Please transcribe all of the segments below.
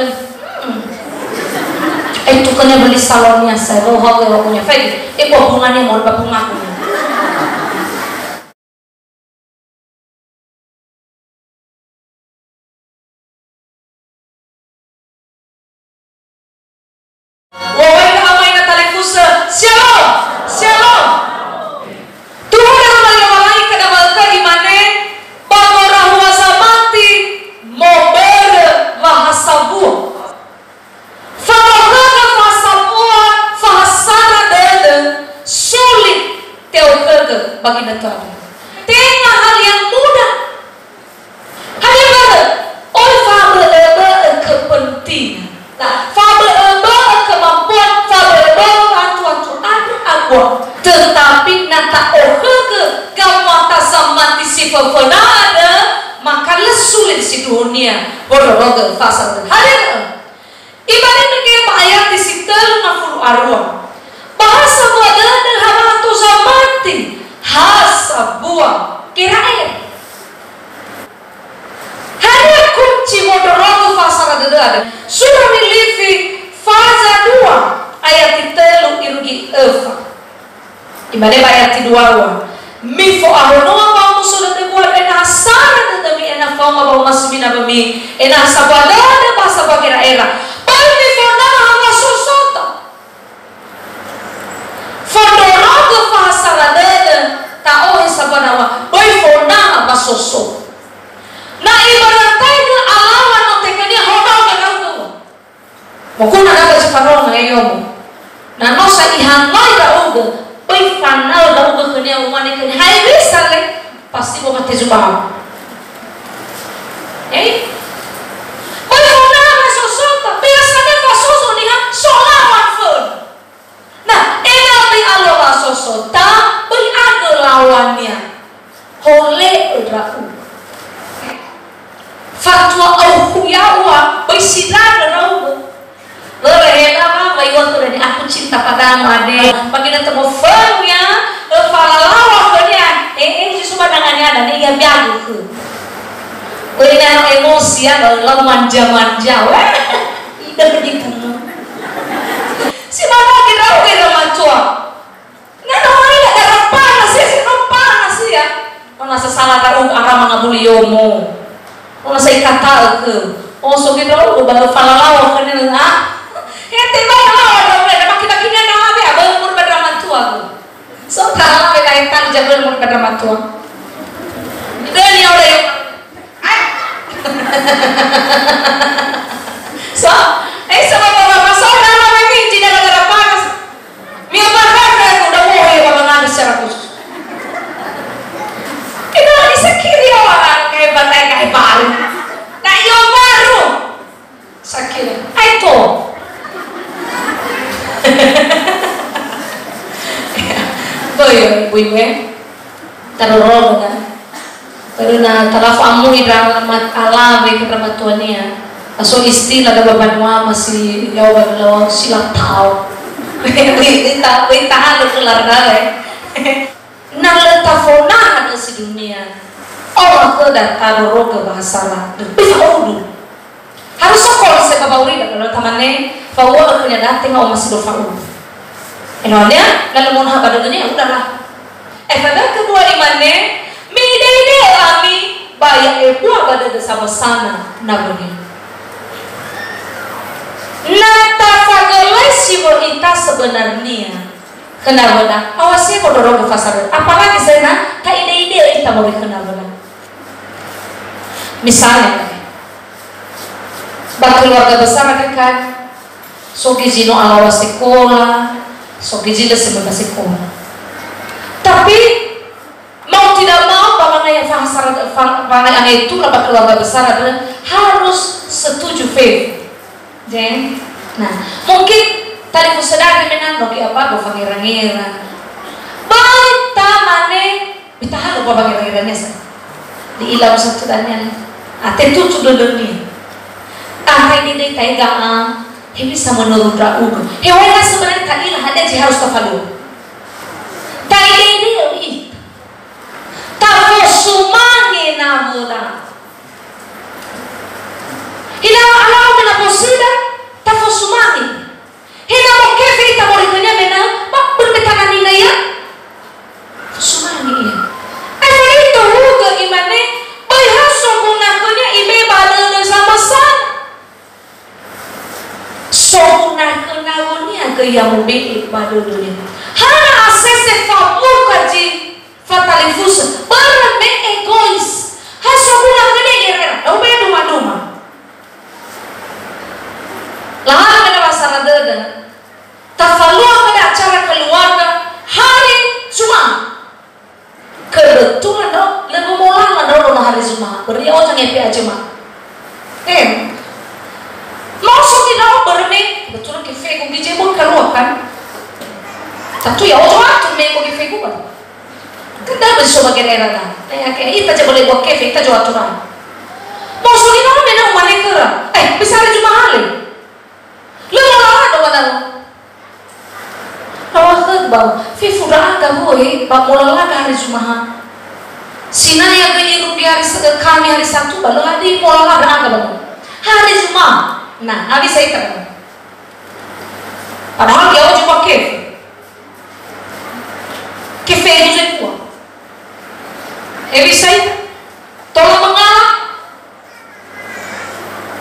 lagi. Itu kena beli salonnya saya roh punya fake. Hubungannya mau bapak ngaku. Wawai amai na talikusa. Shalom, shalom. Tuhan yang malaikat na malaikat imane bagora huasa mati mau berbahasabu. Favoraga bahasabua fahasana dada sulit teokerga bagi Tuhan. Tengah hal yang mudah. Hal yang mudah. Oleh fabel kepentingan. Nah, fabel kemampuan fabel bantu ada. Tetapi nata ohege gamata samati si ada maka sulit si dunia. Bodoh fasa hari ibadah mereka ayat di situ ngafur arwah. Bahasa buat dan hamatu samati hasa buah kirain. Hari kunci bodoh fasa ada. Surah Nilifi fasa 2 ayat itu irugi eva. Ibadah ayat 2 mifo ahonoa mau sudah dibuat enak sana tetapi enak kau mau masuk bina bumi enak sabada ada bahasa bagira era bagi fona hama sosota fondoroga bahasa radada tao sabanawa bagi fona hama sosot na ibaratnya ke alawan no tekanya hono ke kau mungkin ada separuh ngayomu na no sa ihanoi dauga oi fanal da uga kene umane kene hai bisa le pasti bo mate jubah oi fona na sosota biasanya ka soso ni ha solawan fon nah ena bi Allah sosota oi ada lawannya hole udrau fatwa au yawa oi sidar rau Lelehela bayi waktu dari aku cinta padamu ade. Bagi nanti mau firmnya, falalawa kerja. Justru pandangannya ada nih yang biagu tu. Kau ini emosi ya, kalau manja-manja, wah, ide berdibunuh. Si mana kita udah macua. Nggak tahu ini nggak ada panas ya, si panas ya. Kau nasa salah tahu arah mengabuli yomo. Kau nasa ikata ke. Oh so kita udah baru falalawa kerja ah. Ente bawa orang lain, tapi kita kini ada apa ya? Berumur berdrama tua, so kalau kita kaitan jago berumur berdrama tua, dan ya udah yuk, so, sama bapak so dalam ini tidak ada panas, mil bahkan udah mau ya bapak nggak secara khusus, kita di sekiri orang kayak batai kayak baru, nah yo baru, sekiri, ayo. Boy, ibu-ibu terlalu kan karena talafamu hidramat alam ke ramatuannya aso istilah ada bebanwa masih jauh lawan silang tahu tahan kelar dale naletafona ada si dunia Allah kedah taruh ke bahasa lah harus sekolah sebabauri kalau tamannya bahwa punya datang mau masih berfa'ul enaknya dalam monha pada dunia udahlah pada kedua imannya midai kami bayar buah pada sama sana nabunya nata fageles kita sebenarnya kenapa awasnya kodorong ke fasad apalagi sana tak ide-ide kita mau kenapa misalnya bak keluarga besar kan so gizino ala sekolah so gizila sebagai sekolah tapi mau tidak mau bagaimana yang itu lah keluarga besar adalah harus setuju faith dan nah mungkin tadi aku sedang menang bagi apa aku pangeran-pangeran baik tamane ditahan lupa pangeran-pangerannya di ilam satu dannya tentu sudah dunia ini dia taigaan he bisa menurut rauga hewan sebenarnya tak ilah ada sih harus kafalu tak ini tak sumangi namuna ilah alam dengan positif ke yang mubik pada dunia. Hana asese famuka ji fatalifus berme egois. Hasabuna kene gerera. Dobe duma. Lahan kena masalah dada. Tafalua pada acara keluarga hari Jumat. Kebetulan dong, lebih mulai dong hari Jumat. Beriau jangan epi aja mah. Maksud tidak berme betul ke fake ugi jebol keluar kan? Tapi ya orang tu me ugi fake bukan? Kita bersama gerera dah. Kayak kita aja boleh buat kafe, kita jual aturan. Maksud tidak mana umane kera? Bisa hari Jumat hari. Lebih mulai dong mana? Rawat bang, fifu dah agak boleh, bang mulai hari Jumat. Sina yang kehidup di kami hari Sabtu, baru hari mulai agak bang. Hari Jumat, nah habis saya terang. Padahal dia juga kafe itu saya buat. Habis saya tolong mengalah,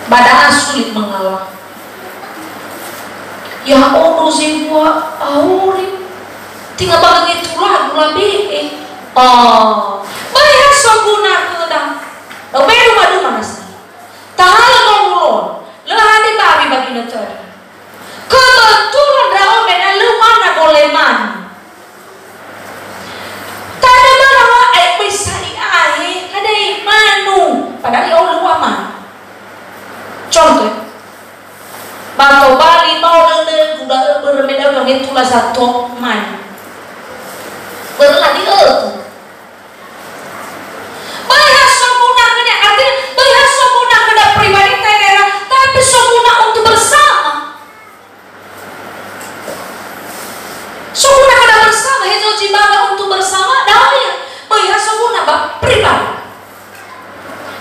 badan sulit mengalah. Ya Allah saya buat ahuri, tinggal bagi itulah gula be. Bayar soguna kedang, bayar rumah nasi. Tahala ngomong, lehati babi bagi notari. Kebetulan rao mena lumana goleman. Tada mana bisa diahi, ada imanu. Padahal ya Allah luaman. Contoh, bato bali mau dendeng kuda berbeda dengan itulah satu man. Berladi itu. Bayar sempurna kena artinya bayar sempurna kena pribadi negara, tapi sempurna untuk bersama. Sempurna kena bersama, itu jibaga untuk bersama. Dahlia bayar sempurna bak pribadi.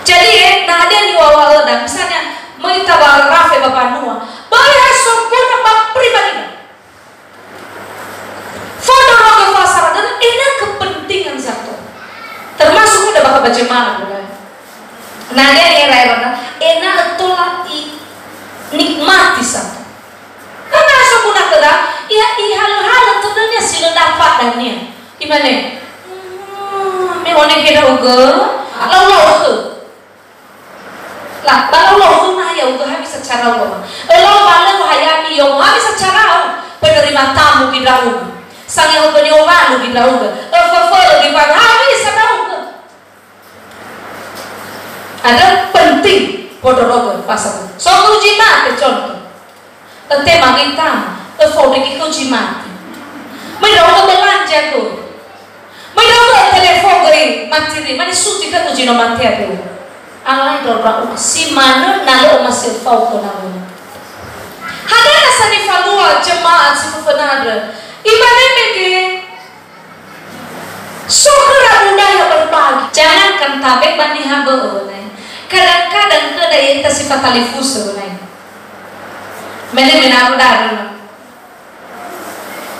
Jadi nah ada di awal dan misalnya kita barafe bapak Nuah, bayar sempurna bak pribadi. Foto roga pasar dan ini kepentingan satu. Termasuk udah bakal baca mana bukan? Nah dia era enak tolak nikmati satu. Karena sempurna kada, ya hal-hal tentunya sila dapat dan ni. Gimana? Memang kita uga, lalu lah, lalu mah ya uga habis secara uga. Lalu hayami yang habis secara penerima tamu di dalam. Sang yang uga nyoba di dalam. Di bawah habis secara uga. Ada penting podorogo pasal. So uji mati contoh. Tema kita, fondeki uji mati. Mereka belanja tu. Mereka telepon geri mati ni. Mana suti kan uji no mati ada. Alai dorang si mana nalo masih fau kenamu. Ada rasa di falua jemaat si penada. Ibadah mege. Sokra budaya berbagi. Jangan kan tabek bani hago. Kadang-kadang kada yang sifat talifus sebenarnya. Mene menaruh darah.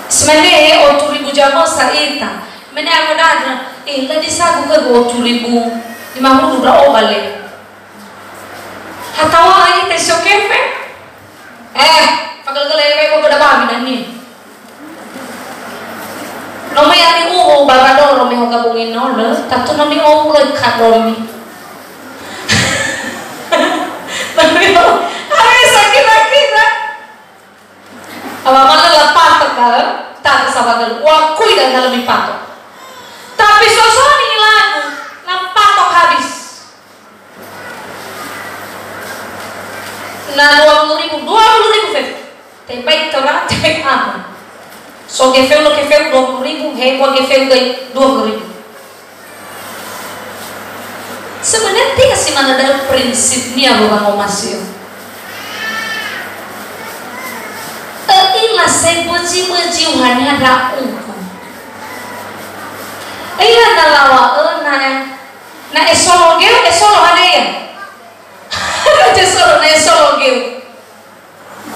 Sebenarnya 8.000 jamaah saita. Mene aku darah. Lagi sagu ke 8.000 50 berapa balik. Hatawa lagi tesok kefe. Pagal lewe ko kada babi nani. Nomi ani barador romi ho gabungin nol. Tatu nomi ke kadomi. Sakit-sakit. Awak malah patok kan? Tak sahabat wakui dan dalam patok. Tapi sosok ini lagu, patok habis. Nah 20.000 tempai terang tempai apa? So gefeu 20.000, hebo gefeu 20.000. Sebenarnya tidak sih mana dalam prinsipnya bukan masih. Ilah saya puji hanya ada uku. Ilah nalawa na esolo ada ya. Raja solo na esolo geu.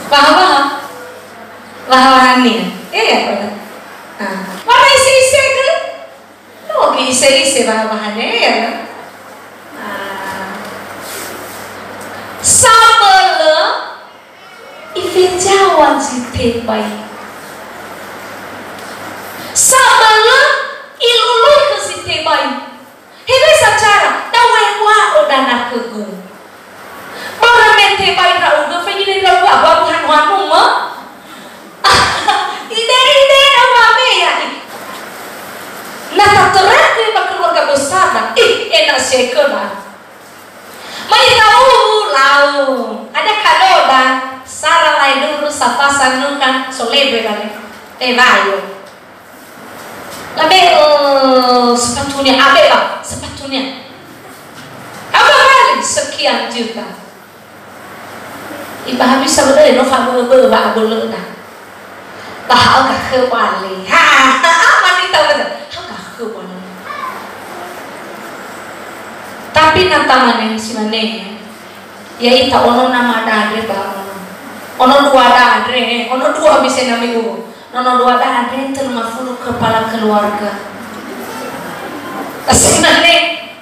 Paham? Lahani. Ya pada. Mana isi ke? Lo isi bahannya ya. Sabala ife jawan si tepai kegu. Bara mente pai ra uga fa ni ra uga ba buhan wanu ma. Ide apa me ya. Nah tak terang ke keluarga besar lah. Enak sekali. Mai tahu lau. Ada kado dah. Sara lain dulu sapa sanungan solebe kali. Vaio. Labe sepatunya abe bang, sepatunya. Apa kali sekian juta. Iba habis sebenarnya no faham berba boleh dah. Tahu kah kewali. Mani tahu betul. Kah kewali. Tapi nata mana si mana? Ya ita ono nama ada bang. Ono dua dadre, ono dua bisa namiku. Ono dua dadre itu mafulu kepala keluarga. Asinane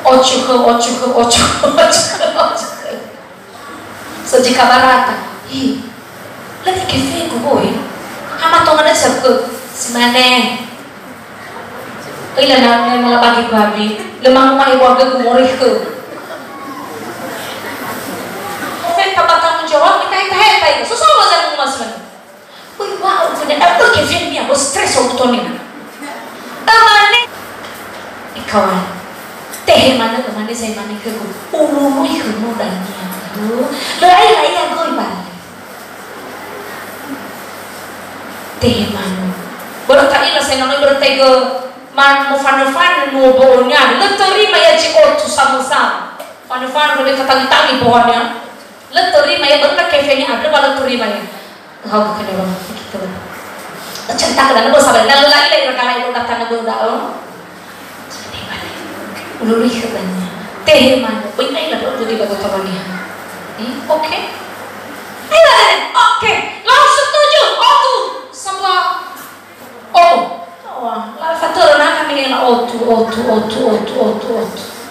ocho. Sejika barata, lagi kefe ku boy. Ama tongana sabku simane. Ila na mala bagi babi, lemang mai warga ku morih ke. Batang menjawab kita itu susah wajah mas man. Wih wow punya apa kevin dia bos stres autonomnya. Tamane ikawan teh mana kemana saya mana ke ulu ikhmu dan dia lai aku ibal teh mana berkali lah saya nongol bertega man mau fan mau bohongnya leteri maya cikot sama fan boleh ketangi pohonnya leteri maya berkat kefenya ada walau leteri maya kau bukan orang begitu cerita kerana bos sabar lalu lagi rekala itu datang ke dalam uluri katanya teh mana baik lah tu di bagus tahunya oke oke lalu setuju otu sama lalu faktor nak kami yang otu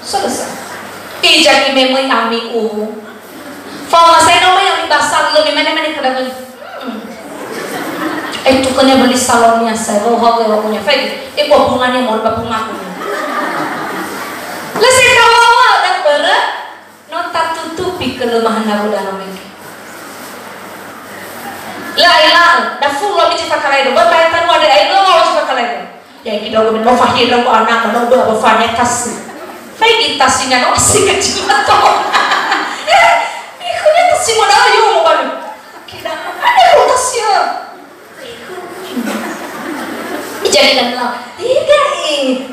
selesai ijak imemui kami Fala saya nama yang dibasar lebih mana kadang itu kena beli salonnya saya bawa punya fake buat bunganya mau bunga punya lesai kawawa dan berat nota tutupi kelemahan aku dalam ini lah dah full lo bicara kalai do bapak yang ada air lo harus pakai kalai do ya kita udah mau fahir lo anak lo udah bafanya tas fake tasnya lo asik kecil atau si modal yo mo balik kira ada rotasnya ijadikan lah tidak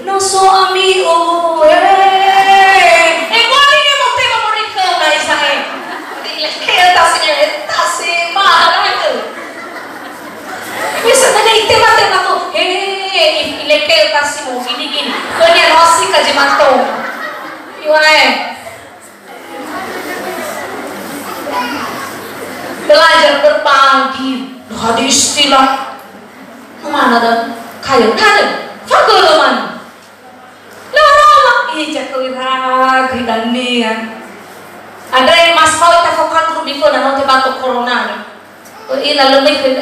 no suami balik ni mo tema mo rin ka guys kaya tasnya mahal itu bisa na tema to ileke tasnya mo gini kanya nasi kajimato iwae belajar berbagi ada istilah mana dah kayu fakir mana lama jatuh lagi dan ni ada yang masalah tafokan rubiko dan nanti batuk corona ina lebih ke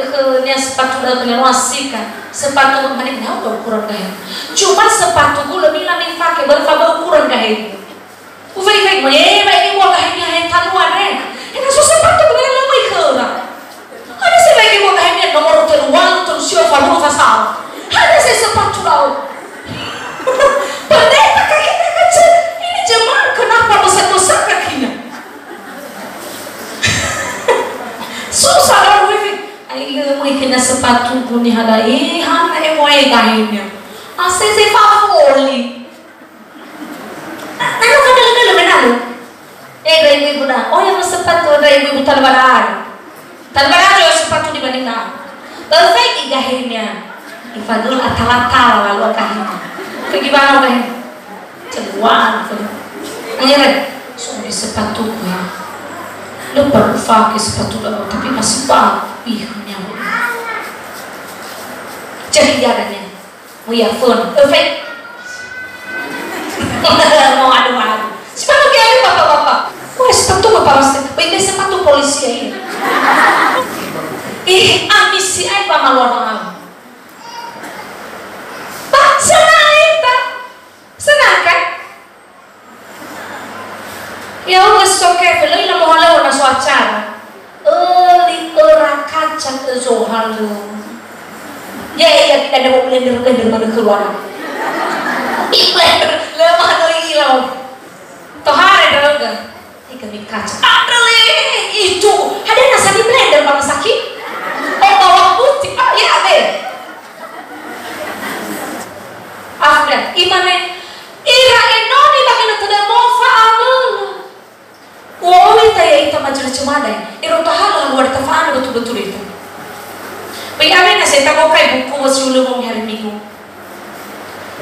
sepatu dah punya wasikan sepatu mana ni ukuran gaya cuma sepatu gue lebih lagi pakai berapa ukuran gaya ufai mana baik buat gaya yang tanuan susah sepatu gue lebih ke ada sih lagi buat gaya nomor teruang terus siapa mau kasar ada sih sepatu lau pendek kaki kecil ini jemaah kenapa besar kakinya susah dah ayo mau kena sepatu gue ada hana mau gayanya asal saya favori nanu kadang benar dari ibu dah oh yang sepatu dari ibu tanbaran juga sepatu dibandingkan perfect gayanya ifadul atal lalu kahina bagaimana kan celuan akhirnya suami sepatu gue lo perlu pakai sepatu lo tapi masih ihnya jadi jadinya mau ya phone perfect mau adu sepatu kayak bapak sepatu bapak pasti ini sepatu polisi ini amisi apa maluan senang kan Ya wes oke, belum ina mau halau na suacara. Li orang kaca ke zohalu. Ya kita ada mau blender mana keluar. Blender, lemah dari ilau. Tohare daloga. Ika mi kaca. Adale itu. Ada nasa di blender bang sakit. Oh bawang putih. Ah ya deh. Afgan, imane ira enoni bakina tada mofa abul. Woi taya ita majelis cumadai. Iro tahala luar tafaan betul-betul itu. Bayi ame na saya tahu kai buku wasulu mong hari minggu.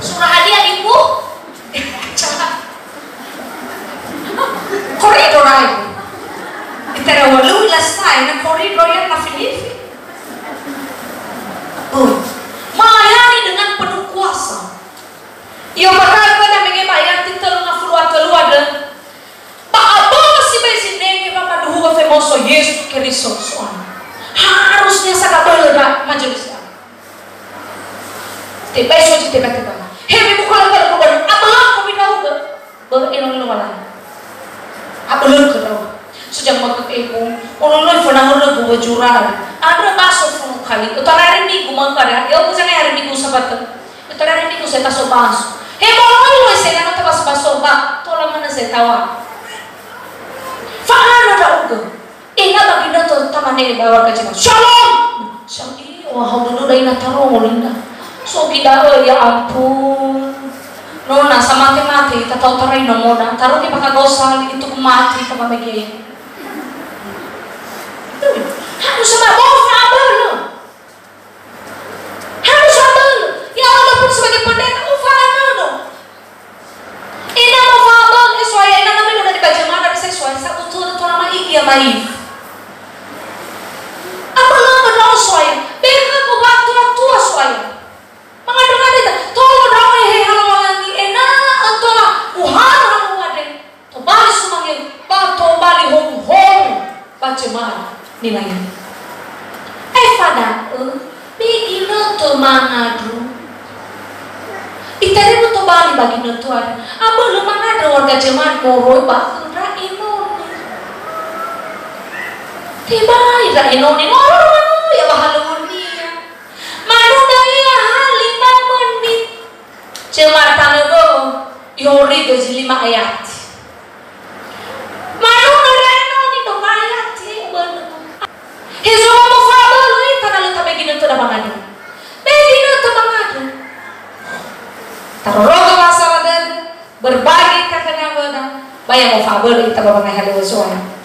Surah hadiah ibu. Koridor ayo. Itara walu lasai na koridor yang na Filipi. Melayani dengan penuh kuasa. Ia bakal pada mengebayang titel na keluar dan paabang si besi nenge bapa duha famoso Yesus Kristus. Harusnya sangat berbeda majelis. Tiba isu tiba-tiba. Hei bukan kalau bukan apalah kami tahu ke berenong wala. Apalah ke tahu. Sejak waktu ibu, orang pernah orang berjuara. Ada masuk kali. Utara hari minggu mangkara. Ya aku jangan hari minggu sabat. Utara hari minggu saya tasuk masuk. Hei orang saya nak tabas masuk bak. Tolong mana saya tahu. Faham ada uga. Ingat baginda tu tamane bawa ke jemaah. Shalom. Shalom. Wah dulu dah ina taruh mulinda. So kita ya ampun. Nona sama mati, tak tahu tarai nomona. Taruh di pakai gosal itu mati sama begini. Harus sama bofa abel. Harus abel. Ya Allah pun sebagai pendeta bofa abel. Ina bofa abel. Soalnya ina kami udah dibaca mana bisa soalnya satu tuh nama iya maif. Apa lama dong soalnya? Beka aku waktu tua soalnya. Mengadu-ngadu itu, tolong dong hal lagi enak atau lah uhan ada. Tobali semangat, tobali hong baca mana nilainya. Pada begini tuh mangadu. Itari mu tobali bagino tuh ada. Apa lu mangadu warga jemaat koroi bahkan rainoni. Tiba ira inoni orang ya bahalu dia. Manu daya lima menit. Jemaat tanago yori doji 5 ayat. Manu daya inoni do ayat bener. Hezo mo fabel lu tanah tabe gino to da mangadu. Begino to mangadu. Taroga masalah dan berbagi kakaknya benar. Bayang mo fabel ita babang hale soalnya.